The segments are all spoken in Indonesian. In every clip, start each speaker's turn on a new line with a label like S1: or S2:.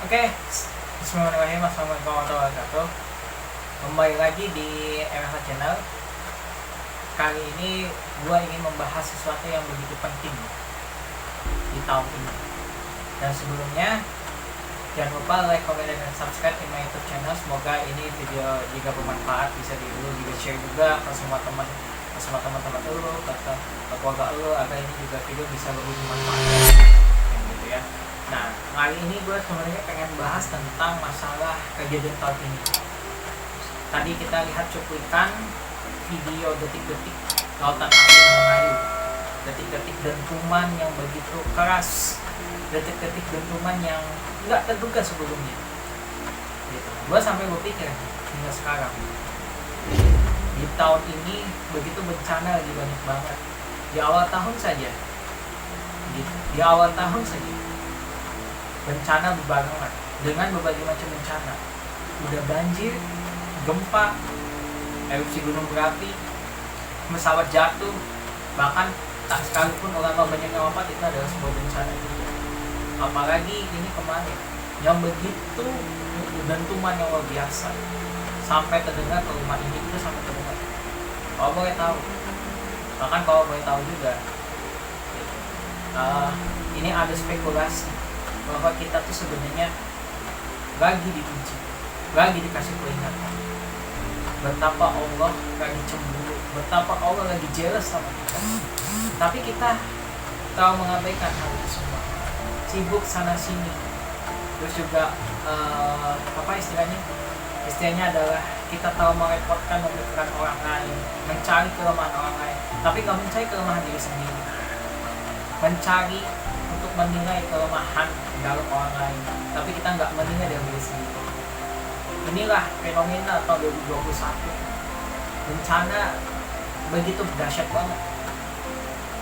S1: Oke, Bismillahirrahmanirrahim. Assalamualaikum warahmatullahi wabarakatuh. Kembali lagi di MFH Channel. Kali ini gue ingin membahas sesuatu yang begitu penting di tahun ini. Dan sebelumnya, jangan lupa like, comment, dan subscribe di my YouTube channel. Semoga ini video juga bermanfaat, bisa juga share juga ke semua teman-teman lu, ke keluarga lu, agar ini juga video bisa lebih bermanfaat. Gitu ya. Nah, kali ini gue sebenarnya pengen bahas tentang masalah kejadian tahun ini. Tadi kita lihat cuplikan video detik-detik lautan api Melayu, detik-detik dentuman yang begitu keras, detik-detik dentuman yang nggak terduga sebelumnya. Gitu. Gue sampai berpikir hingga sekarang di tahun ini begitu bencana lagi banyak banget. Di awal tahun saja, di awal tahun saja. Bencana berbarengan dengan berbagai macam bencana. Udah banjir, gempa, erupsi gunung berapi, pesawat jatuh, bahkan tak sekalipun orang banyak yang wafat, itu adalah sebuah bencana juga. Apalagi ini kemarin yang begitu dentuman yang luar biasa, sampai terdengar ke rumah ini itu sampai terdengar. Kalau boleh tahu, bahkan kalau boleh tahu juga, ini ada spekulasi bahwa kita tuh sebenarnya lagi diuji, lagi dikasih peringatan. Betapa Allah lagi cemburu, betapa Allah lagi jealous sama kita. Tapi kita tahu mengabaikan hal itu semua, sibuk sana sini. Terus juga istilahnya adalah kita tahu merepotkan, memikirkan orang lain, mencari kelemahan orang lain, tapi nggak mencari kelemahan diri sendiri, mencari untuk menilai kelemahan dalam orang lain, tapi kita nggak menilai dari diri sendiri. Inilah fenomena tahun 2021. Bencana begitu dahsyat banget.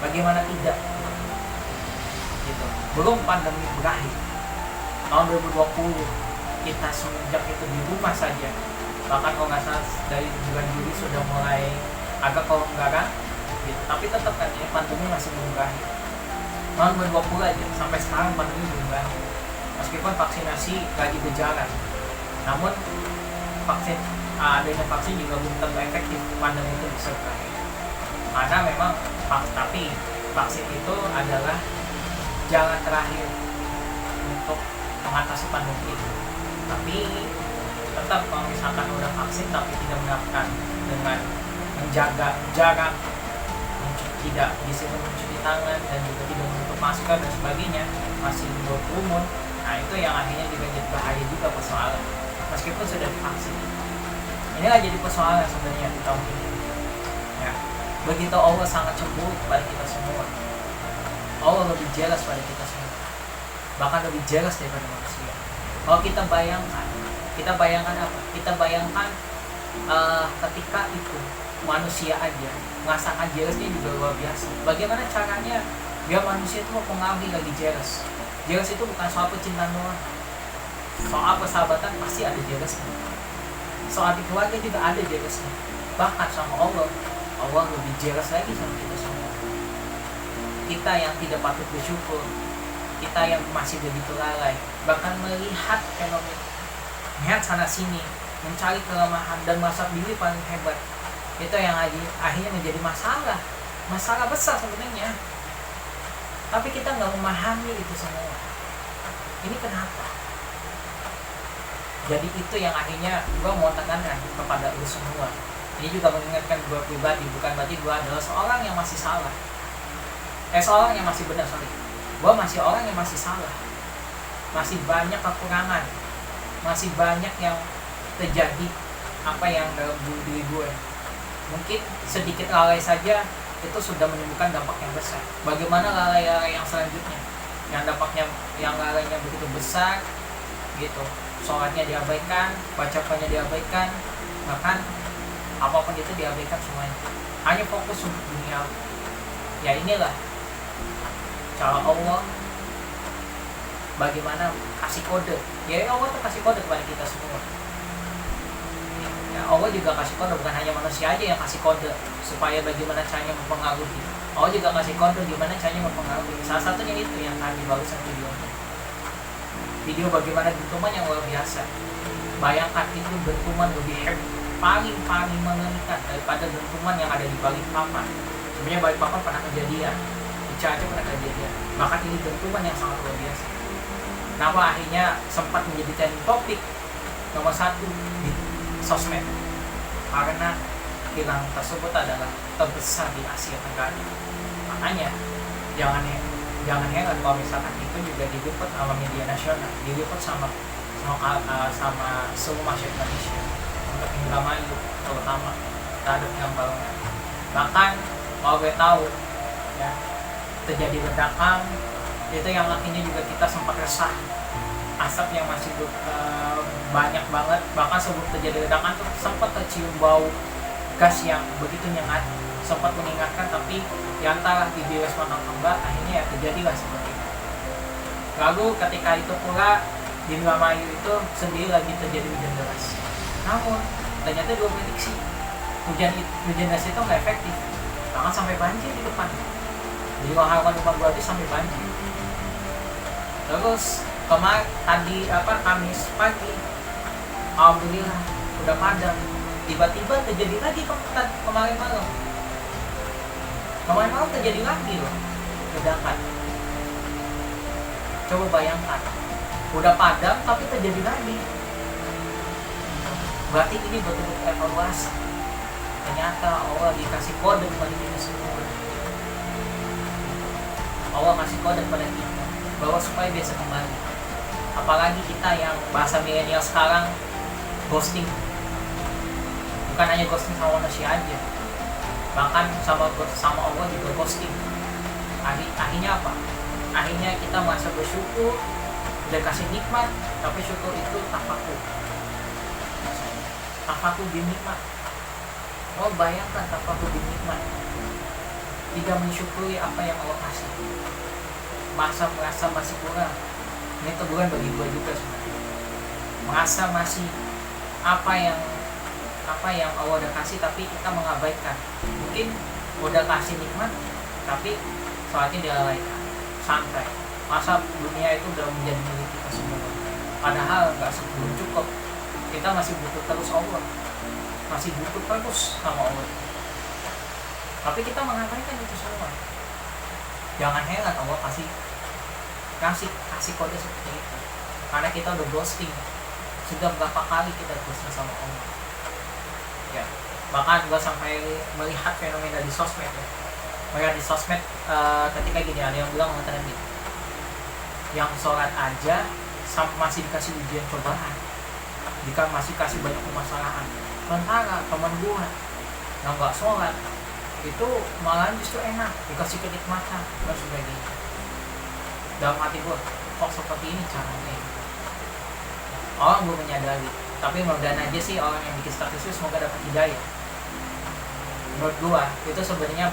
S1: Bagaimana tidak? Gitu. Belum pandemi berakhir. Tahun 2020 kita semenjak itu di rumah saja. Bahkan kalau nggak salah dari bulan Juli sudah mulai agak kelonggaran. Gitu. Tapi tetap kan ini pandemi masih belum berakhir. Tahun 2020 aja sampai sekarang pandemi belum berakhir. Meskipun vaksinasi lagi berjalan, namun adanya vaksin juga belum tentu efektif pandemi itu bisa berakhir. Karena memang tapi vaksin itu adalah jalan terakhir untuk mengatasi pandemi itu. Tapi tetap kalau misalkan udah vaksin tapi tidak menerapkan dengan menjaga jarak, tidak disiplin mencuci tangan, dan juga tidak menutup masker dan sebagainya, masih berkerumun, nah itu yang akhirnya juga jadi bahaya juga persoalan. Meskipun sudah divaksin, inilah jadi persoalan sebenarnya di tahun ini. Ya, begitu Allah sangat cemburu kepada kita semua. Allah lebih jelas pada kita semua, bahkan lebih jelas daripada manusia. Kalau kita bayangkan apa? Kita bayangkan ketika itu manusia aja merasakan jealousnya juga luar biasa. Bagaimana caranya biar manusia itu mempengaruhi lagi jealous? Jealous itu bukan soal percintaan doang. Soal persahabatan pasti ada jealousnya. Soal di keluarga juga ada jealousnya. Bahkan sama Allah lebih jealous lagi sama kita semua. Kita yang tidak patut bersyukur, kita yang masih begitu lalai, bahkan melihat fenomena, lihat sana sini, mencari kelemahan dan merasa diri paling hebat. Itu yang akhirnya menjadi masalah besar sebenarnya. Tapi kita nggak memahami itu semua. Ini kenapa? Jadi itu yang akhirnya gue mau tekankan kepada lu semua. Ini juga mengingatkan gue pribadi, bukan berarti gue adalah seorang yang masih salah. Seorang yang masih benar, sorry. Gue masih orang yang masih salah. Masih banyak kekurangan. Masih banyak yang terjadi apa yang dalam diri gue. Mungkin sedikit lalai saja itu sudah menimbulkan dampak yang besar. Bagaimana lalai yang selanjutnya? Yang lalainya begitu besar gitu. Sholatnya diabaikan, bacaannya diabaikan, bahkan apapun itu diabaikan semuanya. Hanya fokus untuk dunia. Ya inilah cara Allah bagaimana kasih kode. Ya Allah tuh kasih kode kepada kita semua. Ya, Allah juga kasih kode, bukan hanya manusia aja yang kasih kode supaya bagaimana caranya mempengaruhi. Allah juga kasih kode gimana caranya mempengaruhi. Salah satunya itu yang tadi barusan videonya. video bagaimana dentuman yang luar biasa. Bayangkan itu dentuman lebih paling mengerikan daripada dentuman yang ada di Balikpapan. Sebenarnya Balikpapan pernah kejadian, di Cianjur pernah kejadian, bahkan ini dentuman yang sangat luar biasa. Kenapa akhirnya sempat menjadi trending topik nomor 1 di sosmed? Karena kilang tersebut adalah terbesar di Asia Tenggara. Makanya jangan heran kalau misalkan itu juga diliput sama media nasional, diliput sama seluruh masyarakat Indonesia, untuk Indramayu terutama terhadap yang bangunan. Bahkan kalau gue tahu ya, terjadi ledakan itu yang akhirnya juga kita sempat resah, asap yang masih banyak banget. Bahkan sebelum terjadi ledakan tuh sempat tercium bau gas yang begitu nyengat, sempat mengingatkan, tapi diantara di respon Mbak akhirnya ya terjadilah seperti itu. Lalu ketika itu pula di Indramayu itu sendiri lagi terjadi hujan deras. Namun ternyata dua prediksi hujan deras itu nggak efektif, bahkan sampai banjir di depan. Jadi harapan rumah gua habis sampai banjir. Terus Kamis pagi, alhamdulillah udah padam. Tiba-tiba terjadi lagi kemarin malam. Kemarin malam terjadi lagi loh ledakan. Coba bayangkan, udah padam tapi terjadi lagi. Berarti ini betul-betul evaluasi. Ternyata Allah dikasih kode kepada kita semua. Allah kasih kode kepada kita bahwa supaya biasa kembali. Apalagi kita yang bahasa milenial sekarang ghosting. Bukan hanya ghosting sama manusia aja, bahkan sama Allah juga ghosting. Akhirnya apa? Akhirnya kita merasa bersyukur udah kasih nikmat, tapi syukur itu tafakur binikmat. Oh bayangkan tafakur binikmat, tidak mensyukuri apa yang Allah kasih, merasa masih kurang. Ini teguran bagi gua juga sebenarnya. Merasa masih apa yang Allah udah kasih tapi kita mengabaikan. Mungkin udah kasih nikmat tapi sholatnya dilalaikan, santai. Masa dunia itu udah menjadi milik kita semua, padahal belum cukup. Kita masih butuh terus Allah, masih butuh terus sama Allah, tapi kita mengabaikan itu semua. Jangan heran Allah kasih kode seperti itu, karena kita udah ghosting. Sudah berapa kali kita ghosting sama Allah ya. Bahkan gua sampai melihat fenomena di sosmed ya. Melihat di sosmed ketika gini, ada yang bilang mengatakan gitu, yang sholat aja masih dikasih ujian cobaan, jika masih kasih banyak permasalahan. Sementara teman gua yang gak sholat itu malah justru enak, dikasih kenikmatan dan sebagainya. Dalam hati gua, kok seperti ini caranya? Orang belum menyadari, tapi mudah-mudahan aja sih orang yang bikin status itu semoga dapat hidayah. Menurut gua itu sebenarnya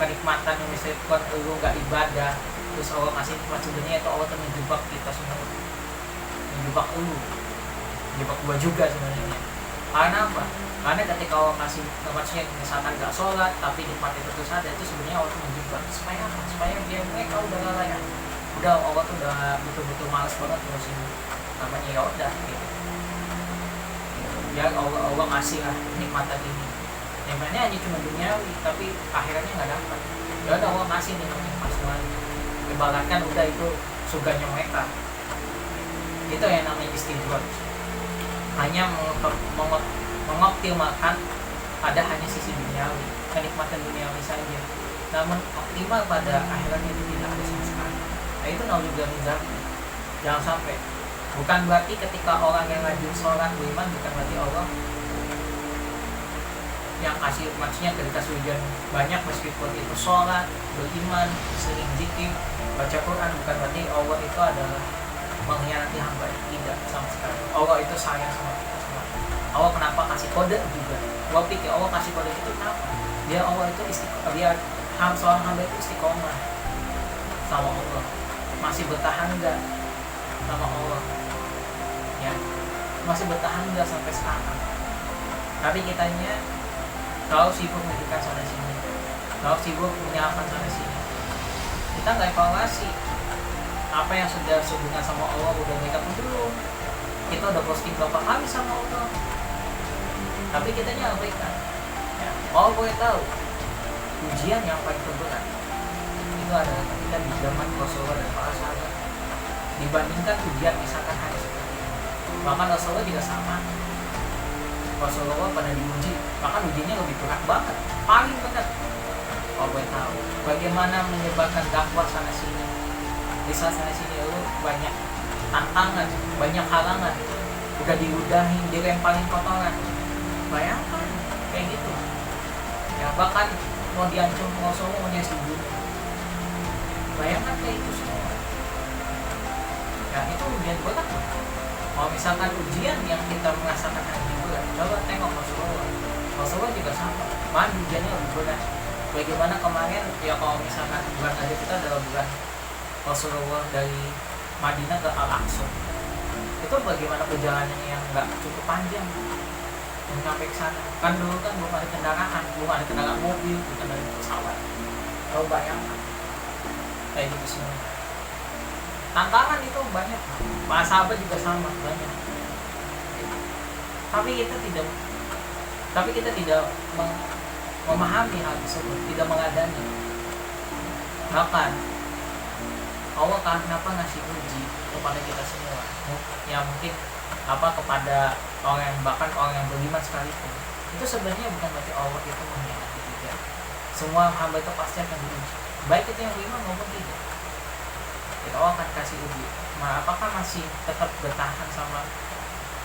S1: kenikmatan yang bisa buat lu nggak ibadah, terus Allah kasih nikmat, sebenarnya itu Allah tuh menjebak kita semua, menjebak lu, menjebak gua juga sebenarnya. Karena apa? Karena ketika Allah kasih nikmatnya, misalkan nggak sholat tapi nikmat itu terus ada, itu sebenarnya Allah tuh menjebak. Supaya apa? Supaya mereka udah lalai, udah Allah tuh udah betul-betul malas banget ngurusin namanya, ya udah gitu. Ya Allah ngasih lah nikmatan ini, nikmatnya hanya cuma duniawi tapi akhiratnya nggak dapat. Ya udah Allah ngasih nikmatnya pas banget, ibaratkan udah itu surganya mereka. Itu yang namanya istighfar, hanya mengoptimalkan pada hanya sisi duniawi, kenikmatan duniawi saja, namun optimal pada akhiratnya itu tidak ada sama sekali. Nah itu naudzubillah min dzalik. Jangan sampai. Bukan berarti ketika orang yang rajin sholat beriman, bukan berarti Allah yang kasih maksudnya ketika hujan banyak, meskipun itu sholat, beriman, sering zikir, baca Quran, bukan berarti Allah itu adalah mengkhianati hamba. Tidak sama sekali. Allah itu sayang sama kita semua. Allah kenapa kasih kode juga? Allah pikir Allah kasih kode itu kenapa? Biar Allah itu biar seorang hamba itu istiqomah sama Allah, masih bertahan enggak sama Allah ya, masih bertahan enggak sampai sekarang. Tapi kitanya kalau sibuk menunjukkan sana sini, kalau sibuk menyalahkan sana sini, kita nggak evaluasi. apa yang sudah sehubungan sama Allah udah baik apa belum. Kita udah posting berapa kali sama Allah, tapi kita abaikan. Ya, Allah boleh tahu ujian yang paling terberat itu adalah ketika di zaman Rasulullah dan para sahabat dibandingkan ujian misalkan hari seperti ini. Bahkan Rasulullah juga sama. Rasulullah pada diuji, bahkan ujinya lebih berat banget, paling berat. Oh, gue tahu bagaimana menyebarkan dakwah sana sini, di sana sini lu banyak tantangan, banyak halangan, udah diudahin, dilemparin kotoran. Bayangkan kayak gitu. Ya bahkan mau diancam Rasulullah mau dibunuh. Bayangkan kayak itu semua. Ya itu ujian berat. Kalau misalkan ujian yang kita merasakan hari berat, coba tengok Rasulullah juga sama. Mana ujiannya lebih berat. Bagaimana kemarin ya kalau misalkan bulan aja kita adalah bulan Rasulullah dari Madinah ke Al-Aqsa. Itu bagaimana perjalanannya yang nggak cukup panjang untuk sampai ke sana. Kan dulu kan belum ada kendaraan mobil, bukan ada pesawat. Kau bayangkan kayak gitu semua. Tantangan itu banyak, para sahabat juga sama banyak. Tapi kita tidak memahami hal tersebut, tidak mengadani. Bahkan Allah kenapa ngasih uji kepada kita semua? Ya mungkin kepada orang yang beriman sekalipun. Itu sebenarnya bukan berarti Allah itu mengkhianati kita. Semua hamba itu pasti akan diuji, baik itu yang beriman maupun tidak. Kita Allah akan kasih uji. Apakah masih tetap bertahan sama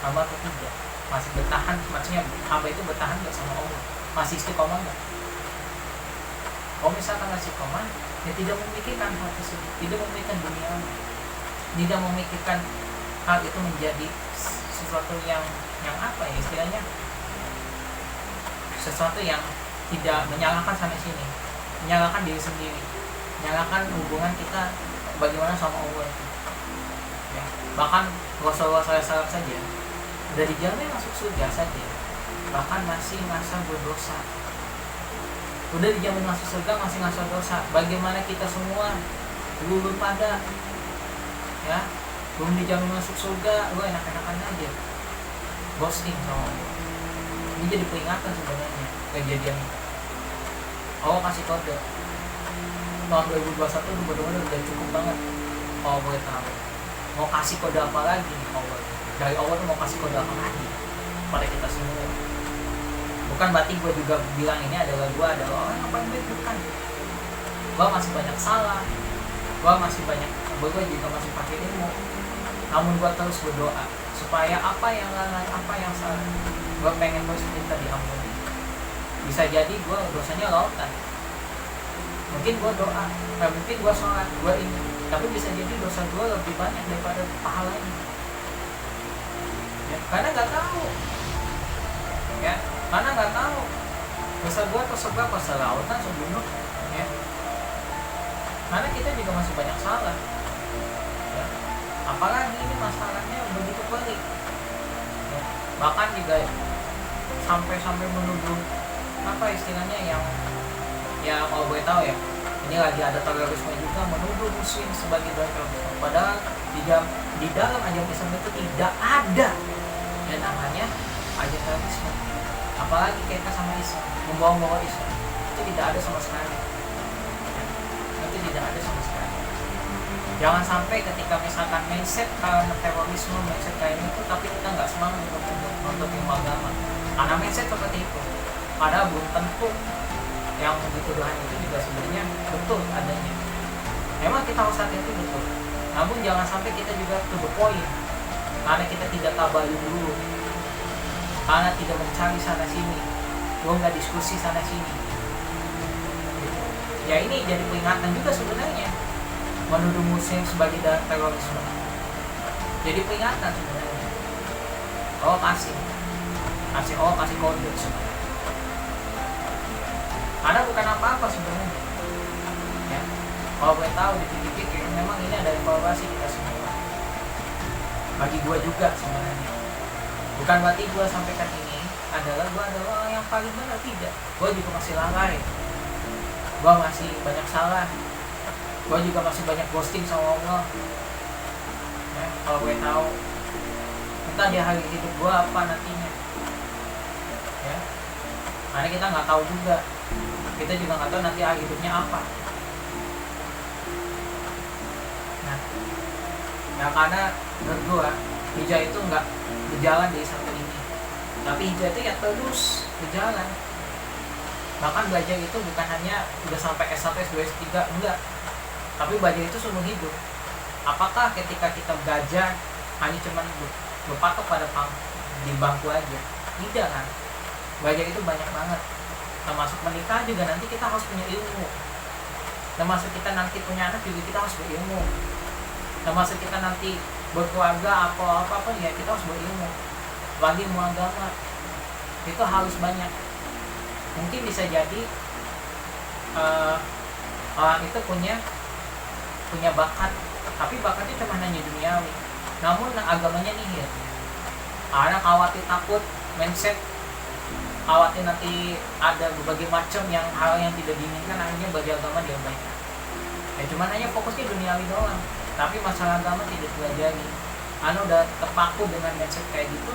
S1: hamba atau tidak? Masih bertahan, maksudnya hamba itu bertahan gak sama Allah? Masih istiqomah gak? Kalau misalkan masih istiqomah, ya tidak memikirkan hal tersebut, tidak memikirkan dunia, tidak memikirkan hal itu menjadi sesuatu yang apa ya istilahnya, sesuatu yang tidak menyalahkan sana sini, menyalahkan diri sendiri, menyalahkan hubungan kita bagaimana sama Allah itu. Ya, bahkan Rasulullah SAW saja udah dijamin masuk surga saja, bahkan masih masa berdosa. Udah dijamin masuk surga masih masa dosa. Bagaimana kita semua belum pada ya belum dijamin masuk surga, lu enak-enakan aja ghosting sama Allah. Ini jadi peringatan sebenarnya kejadian itu. Allah kasih kode tahun 2021 itu benar-benar udah cukup banget. Allah boleh tahu mau kasih kode apa lagi nih Allah. Dari Allah tuh mau kasih kode apa lagi pada kita semua. Bukan berarti gue juga bilang ini adalah orang yang paling baik, bukan. Gue masih banyak salah, gue juga masih pakai ilmu. Namun gue terus berdoa supaya apa yang salah, gue pengen terus minta diampuni. Bisa jadi gue dosanya lautan. Mungkin gue doa, mungkin gue sholat, gue ini, tapi bisa jadi dosa gue lebih banyak daripada pahalanya. Ya, karena nggak tahu. Ya, karena nggak tahu dosa gue tersebar ke lautan sebelum ya. Karena kita juga masih banyak salah. Ya. Apalagi ini masalahnya begitu pelik. Ya. Bahkan juga sampai menuduh apa istilahnya yang kalau gue tahu ya, ini lagi ada terorisme juga menuduh muslim sebagai terorisme. Padahal di dalam ajaran Islam itu tidak ada yang namanya ajaran terorisme. Apalagi kita sama Islam, membawa Islam, itu tidak ada sama sekali. Itu tidak ada sama sekali. Jangan sampai ketika misalkan mindset karena terorisme, mindset kayak itu, tapi kita nggak semangat untuk ilmu agama. Karena mindset seperti itu, padahal belum tentu yang dituduhan itu juga sebenarnya betul adanya. Memang kita harus hati-hati betul. Namun jangan sampai kita juga to the point, karena kita tidak tabayun dulu, karena tidak mencari sana sini, gua nggak diskusi sana sini. Ya ini jadi peringatan juga sebenarnya, menuduh muslim sebagai terorisme. Jadi peringatan sebenarnya. Allah kasih kode sebenarnya. Karena bukan apa-apa sebenarnya. Ya, kalau boleh tahu dipikir-pikir, memang ini ada evaluasi kita semua. Bagi gua juga sebenarnya. Bukan berarti gue sampaikan ini gue adalah orang yang paling benar, tidak. Gue juga masih lalai, gue masih banyak salah. Gue juga masih banyak ghosting sama Allah ya, kalau gue tahu entah di hari hidup gue apa nantinya ya, karena kita nggak tahu juga, kita juga nggak tahu nanti hari hidupnya apa. Nah ya, karena menurut gue hijrah itu nggak berjalan dari satu ini, tapi hijrah itu ya terus berjalan. Bahkan belajar itu bukan hanya udah sampai S1, S2, S3, enggak, tapi belajar itu seumur hidup. Apakah ketika kita belajar hanya cuman berpatok pada di bangku aja? Tidak kan? Belajar itu banyak banget. Termasuk menikah juga nanti kita harus punya ilmu. Termasuk kita nanti punya anak juga kita harus berilmu. Termasuk kita nanti berkeluarga apa ya kita harus berilmu. Bagi ilmu agama itu harus banyak. Mungkin bisa jadi orang itu punya bakat, tapi bakatnya cuma hanya duniawi, namun agamanya nihil. Karena khawatir, takut, mindset, khawatir nanti ada berbagai macam hal yang tidak diinginkan, akhirnya belajar agama diabaikan. Ya cuma hanya fokusnya duniawi doang, tapi masalah agama tidak dipelajari. Karena udah terpaku dengan mindset kayak gitu,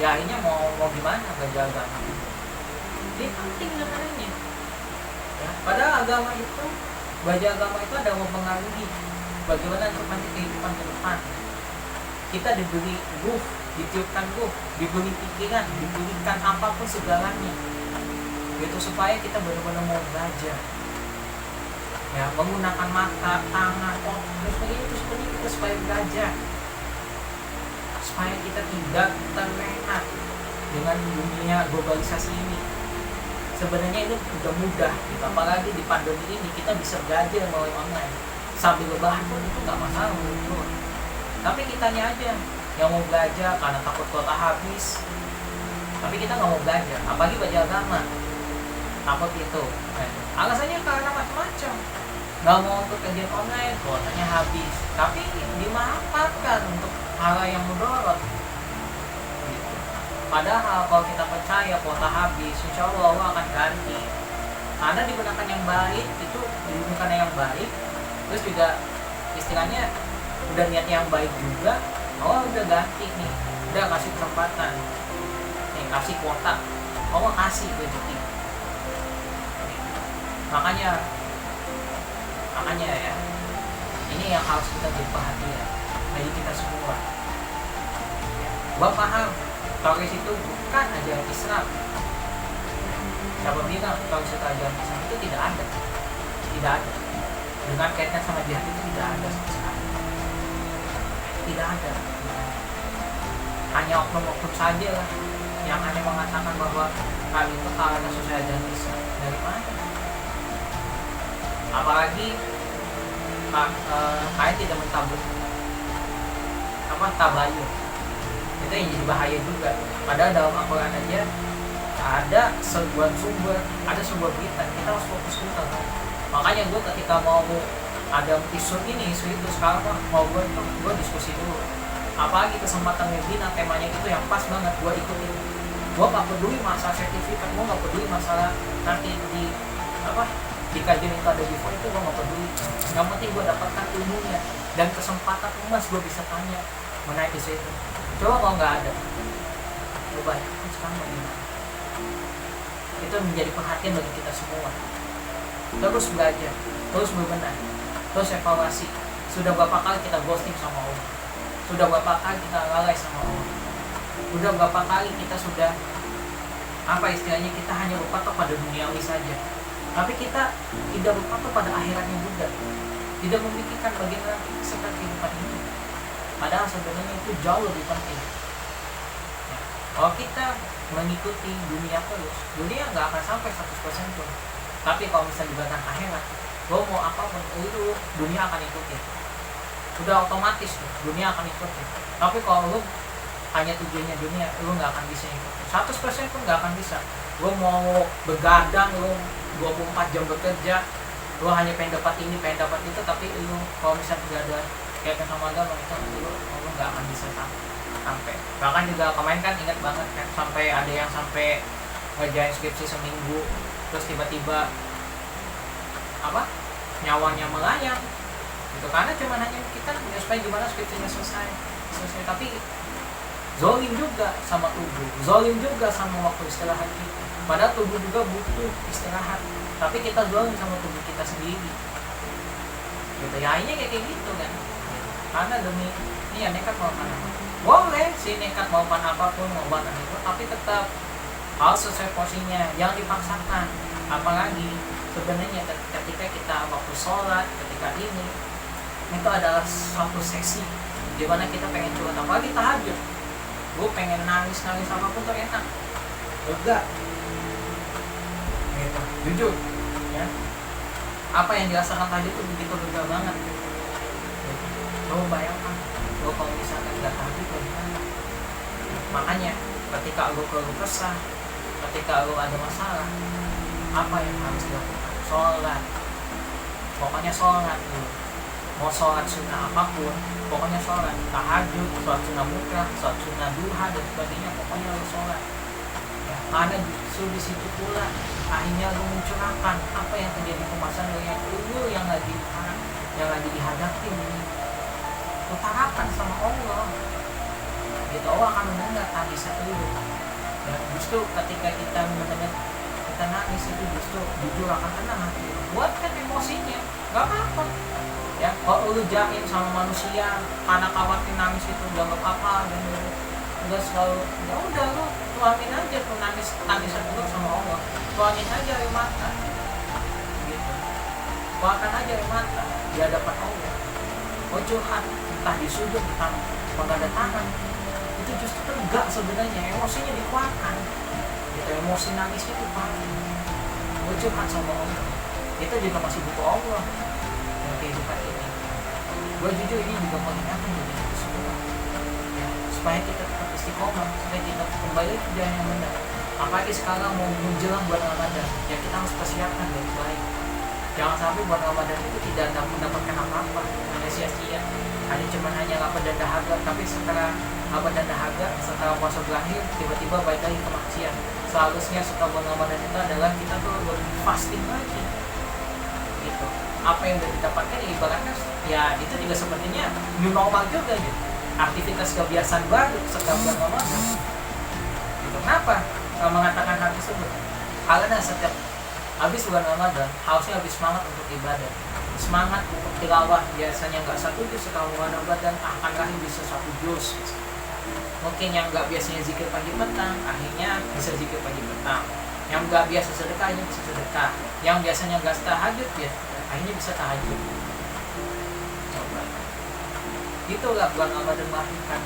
S1: ya akhirnya mau gimana belajar agama. Ini penting sebenarnya ya, padahal agama itu, belajar agama itu ada mempengaruhi bagaimana untuk nanti kehidupan ke depan. Kita diberi ruh, ditiupkan ruh, diberi pikiran, diberikan apapun segalanya itu supaya kita benar-benar mau belajar ya, menggunakan mata, tangan, terus begini itu seperti kita supaya belajar, supaya kita tidak terlena dengan dunia globalisasi ini. Sebenarnya itu udah mudah gitu. Apalagi di pandemi ini kita bisa belajar melalui online sambil rebahan pun itu nggak masalah menurut gue. Tapi kitanya aja yang mau belajar karena takut kuota habis, tapi kita nggak mau belajar, apalagi belajar agama, takut itu. Alasannya karena macam-macam, nggak mau untuk kajian online, kuotanya habis, tapi dimanfaatkan untuk hal yang mudarat. Padahal kalau kita percaya kuota habis, insya Allah akan ganti. Karena digunakan yang baik, itu digunakan yang baik, terus juga istilahnya udah niat yang baik juga, Allah udah ganti nih, udah kasih kesempatan, nih kasih kuota, Allah kasih rezeki. Makanya ya, ini yang harus kita beri perhatian bagi kita semua. Gua paham tauhid itu bukan ajaran Islam. Siapa bilang tauhid itu ajaran Islam? Itu tidak ada. Dengan kaitan sama jihad itu tidak ada sama sekali. Tidak ada. Hanya oknum-oknum saja lah yang hanya mengatakan bahwa hal itu karena sesuai ajaran Islam. Dari mana? Apalagi kayak tidak mentabur tabayun. Itu yang jadi bahaya juga. Padahal dalam Al-Quran aja ada sebuah sumber, ada sebuah berita, kita harus fokus dulu. Makanya gue ketika mau ada isu itu sekarang mau gue diskusi dulu. Apalagi kesempatan webinar temanya itu yang pas banget, gue ikutin. Gue gak peduli masalah sertifikat, gue gak peduli masalah nanti di kajian itu ada before, itu gue gak peduli. Yang penting gue dapatkan ilmunya dan kesempatan emas gue bisa tanya menaik isu itu. Coba kalau nggak ada, lu bayangkan sekarang bagaimana? Itu menjadi perhatian bagi kita semua. Terus belajar, terus berbenah, terus evaluasi. Sudah berapa kali kita ghosting sama Allah? Sudah berapa kali kita lalai sama Allah? Sudah berapa kali kita sudah istilahnya kita hanya berpatok pada duniawi saja, tapi kita tidak berpatok pada akhiratnya juga. Tidak memikirkan bagaimana sekat kehidupan ini. Padahal sebenarnya itu jauh lebih penting. Ya, kalau kita mengikuti dunia terus, dunia nggak akan sampai 100% pun. Tapi kalau misalnya dibandingkan akhirat, lo mau apapun itu dunia akan ikutin. Udah otomatis tuh, dunia akan ikutin. Tapi kalau lo hanya tujuannya dunia, lo nggak akan bisa ikutin. 100% pun nggak akan bisa. Lo mau begadang, lo 24 jam bekerja, lo hanya pengen dapat ini, pengen dapat itu, tapi lo kalau misalnya tidak ada kaitan sama agama itu lo nggak akan bisa sampai. Bahkan juga kemarin kan ingat banget kan, sampai ada yang sampai ngerjain skripsi seminggu terus tiba-tiba nyawanya melayang gitu. Karena cuma hanya kita ya, supaya gimana skripsinya selesai, tapi zolim juga sama tubuh, zolim juga sama waktu istirahat kita. Padahal tubuh juga butuh istirahat, tapi kita zolim sama tubuh kita sendiri gitu ya. Akhirnya kayak gitu kan, karena demi ini ya nekat melakukan apa, boleh sih nekat melakukan apapun, melakukan itu, tapi tetap harus sesuai porsinya, jangan dipaksakan. Apalagi sebenarnya ketika kita waktu sholat, ketika ini itu adalah suatu sesi di mana kita pengen curhat, apalagi tahajud. Gue pengen nangis apapun tuh enak, lega gitu, jujur ya. Apa yang dirasakan tadi tuh begitu lega banget gitu. Lo bayangkan, lo kalau misalkan gak tahajud lo gimana? Makanya ketika lo keluh kesah, ketika lo ada masalah, apa yang harus dilakukan? Sholat, pokoknya sholat dulu. Mau sholat sunnah apapun, pokoknya sholat. Tahajud, sholat sunnah mutlak, sholat sunnah duha dan sebagainya, pokoknya lo sholat ya. Karena justru di situ pula akhirnya lo mencurahkan apa yang terjadi ke masa lo yang lagi dihadapi, utarakan sama Allah gitu. Allah akan mendengar tangisan lo. Dan justru ketika kita mendengar kita nangis itu, justru jujur akan tenang hati, buatkan emosinya, gak apa-apa ya. Kalau lu jaim sama manusia karena khawatir nangis itu udah gak apa-apa, dan udah selalu ya udah lu tuangin aja tuh tangisan lu sama Allah, tuangin aja air mata gitu, tuangkan aja air mata di hadapan Allah. Curhat entah di sujud entah pengganda tangan, itu justru tegak sebenarnya, emosinya dikuatkan gitu. Emosi nangis itu curhat sama Allah, itu juga masih butuh Allah dalam kehidupan ini. Gue jujur ini juga mengingatkan diri kita semua ya, supaya kita tetap istiqomah, supaya kita kembali ke jalan yang benar. Apalagi sekarang mau menjelang bulan Ramadan ya, kita harus persiapkan baik-baik. Jangan sampai bulan Ramadan itu tidak mendapatkan apa-apa, hanya sia-sia, hanya lapar dan dahaga. Tapi setelah lapar dan dahaga, setelah puasa berakhir, tiba-tiba balik lagi ke maksiat. Seharusnya setelah bulan Ramadan itu adalah kita tuh fasting lagi gitu. Apa yang udah didapatkan ya ibaratnya ya itu juga sepertinya new normal juga gitu, aktivitas kebiasaan baru setelah bulan Ramadan gitu. Kenapa mengatakan hal tersebut? Karena setiap habis bulan Ramadan harusnya habis semangat untuk ibadah, semangat untuk tilawah. Biasanya nggak 1 juz, setelah bulan Ramadan akan lahir bisa 1 juz. Mungkin yang nggak biasanya zikir pagi petang, akhirnya bisa zikir pagi petang. Yang nggak biasa sedekah, akhirnya bisa sedekah. Yang biasanya nggak tahajud, ya akhirnya bisa tahajud. Coba. Itulah bulan Ramadan melahirkan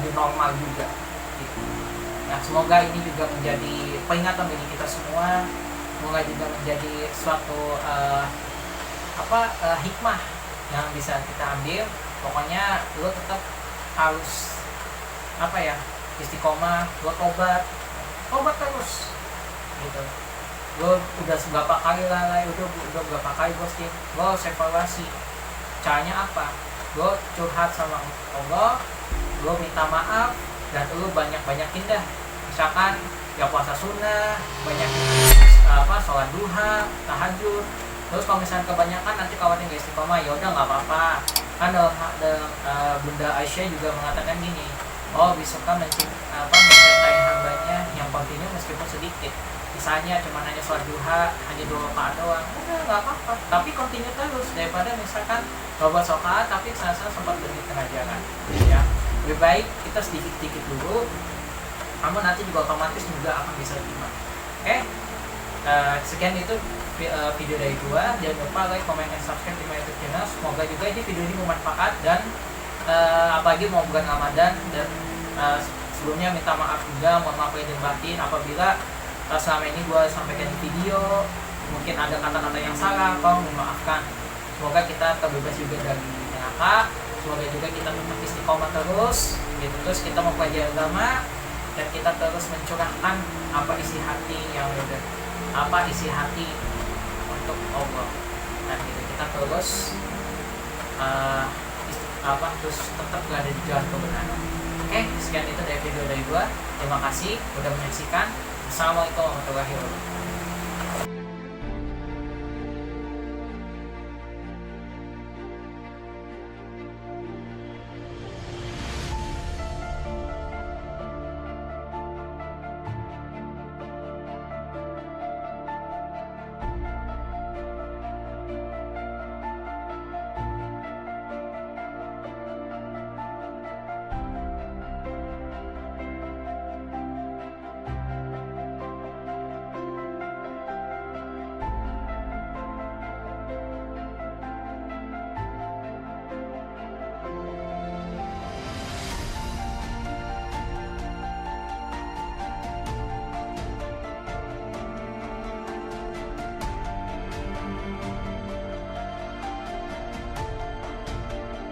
S1: new normal juga. Gitu. Nah, semoga ini juga menjadi peringatan bagi kita semua. Semoga juga menjadi suatu hikmah yang bisa kita ambil. Pokoknya lo tetap harus istiqomah, lo tobat terus gitu. Lo udah berapa kali lalai, udah berapa kali ghosting, lo harus evaluasi caranya apa. Lo curhat sama Allah, lo minta maaf, dan lo banyakin dah, misalkan ya puasa sunnah, banyakin sholat duha, tahajud. Terus kalau misalnya kebanyakan nanti khawatir gak istiqomah, ya udah nggak apa-apa. Kan dalam Bunda Aisyah juga mengatakan gini, bisa mencintai hambanya yang kontinu meskipun sedikit. Misalnya cuma hanya sholat duha, hanya 2 rakaat doang, udah nggak apa-apa. Tapi kontinu terus, daripada misalkan 12 rakaat tapi saya sempat berhenti tengah jalan. Ya, lebih baik kita sedikit-sedikit dulu. Kamu nanti juga otomatis juga akan bisa terima. Oke? Sekian itu video dari gua. Jangan lupa like, comment, dan subscribe di my YouTube channel. Semoga juga ini video ini bermanfaat, dan apalagi mau bulan Ramadan. Dan sebelumnya minta maaf juga, mohon maaf lahir dan batin apabila selama ini gua sampaikan di video mungkin ada kata-kata yang salah, tolong memaafkan. Semoga kita terbebas juga dari neraka. Semoga juga kita tetap istiqomah terus gitu. Terus kita mempelajari agama, dan kita terus mencurahkan isi hati yang udah isi hati untuk Allah. Dan kita terus terus tetap berada di jalan kebenaran. Oke, sekian itu dari video dari gua. Terima kasih udah menyaksikan. Assalamualaikum warahmatullahi wabarakatuh.